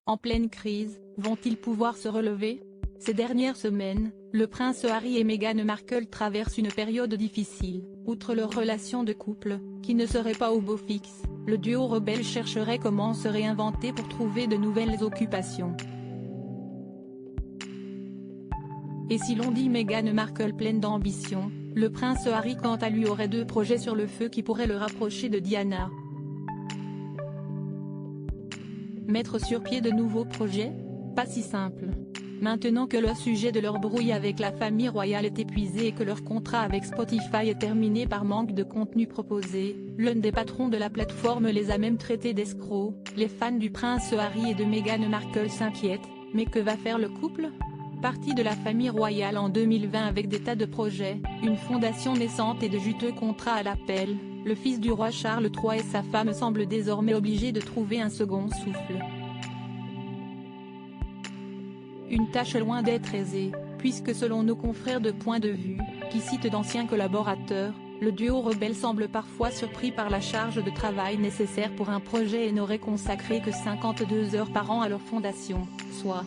En pleine crise, vont-ils pouvoir se relever? Ces dernières semaines, le prince Harry et Meghan Markle traversent une période difficile. Outre leur relation de couple, qui ne serait pas au beau fixe, le duo rebelle chercherait comment se réinventer pour trouver de nouvelles occupations. Et si l'on dit Meghan Markle pleine d'ambition, le prince Harry quant à lui aurait 2 projets sur le feu qui pourraient le rapprocher de Diana. Mettre sur pied de nouveaux projets? Pas si simple. Maintenant que le sujet de leur brouille avec la famille royale est épuisé et que leur contrat avec Spotify est terminé par manque de contenu proposé, l'un des patrons de la plateforme les a même traités d'escrocs. Les fans du prince Harry et de Meghan Markle s'inquiètent, mais que va faire le couple? Parti de la famille royale en 2020 avec des tas de projets, une fondation naissante et de juteux contrats à l'appel, le fils du roi Charles III et sa femme semblent désormais obligés de trouver un second souffle. Une tâche loin d'être aisée, puisque selon nos confrères de Point de Vue, qui citent d'anciens collaborateurs, le duo rebelle semble parfois surpris par la charge de travail nécessaire pour un projet et n'aurait consacré que 52 heures par an à leur fondation, soit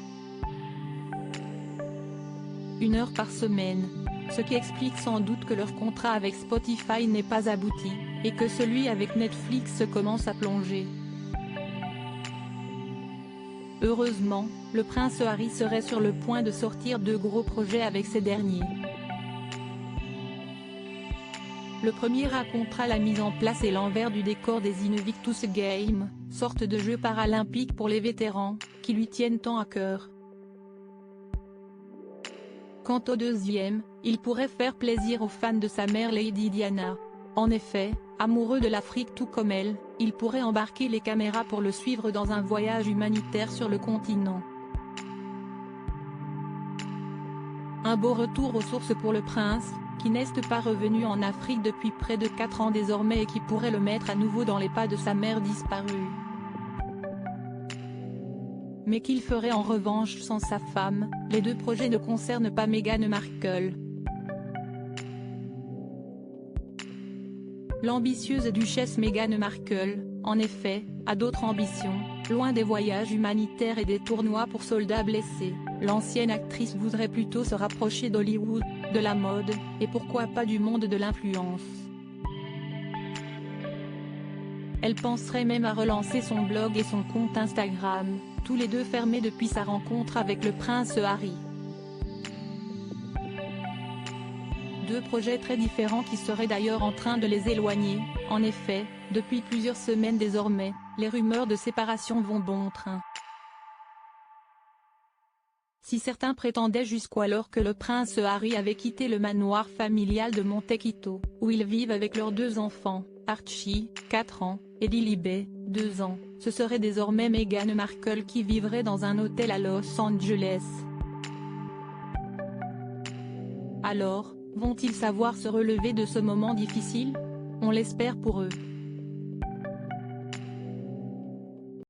1 heure par semaine, ce qui explique sans doute que leur contrat avec Spotify n'est pas abouti, et que celui avec Netflix commence à plonger. Heureusement, le prince Harry serait sur le point de sortir 2 gros projets avec ces derniers. Le premier racontera la mise en place et l'envers du décor des Invictus Games, sorte de jeux paralympiques pour les vétérans, qui lui tiennent tant à cœur. Quant au deuxième, il pourrait faire plaisir aux fans de sa mère Lady Diana. En effet, amoureux de l'Afrique tout comme elle, il pourrait embarquer les caméras pour le suivre dans un voyage humanitaire sur le continent. Un beau retour aux sources pour le prince, qui n'est pas revenu en Afrique depuis près de 4 ans désormais et qui pourrait le mettre à nouveau dans les pas de sa mère disparue. Mais qu'il ferait en revanche sans sa femme. Les 2 projets ne concernent pas Meghan Markle. L'ambitieuse duchesse Meghan Markle, en effet, a d'autres ambitions. Loin des voyages humanitaires et des tournois pour soldats blessés, l'ancienne actrice voudrait plutôt se rapprocher d'Hollywood, de la mode, et pourquoi pas du monde de l'influence. Elle penserait même à relancer son blog et son compte Instagram, tous les 2 fermés depuis sa rencontre avec le prince Harry. 2 projets très différents qui seraient d'ailleurs en train de les éloigner. En effet, depuis plusieurs semaines désormais, les rumeurs de séparation vont bon train. Si certains prétendaient jusqu'alors que le prince Harry avait quitté le manoir familial de Montecito, où ils vivent avec leurs 2 enfants, Archie, 4 ans, et Lilibet, 2 ans, ce serait désormais Meghan Markle qui vivrait dans un hôtel à Los Angeles. Alors, vont-ils savoir se relever de ce moment difficile? On l'espère pour eux.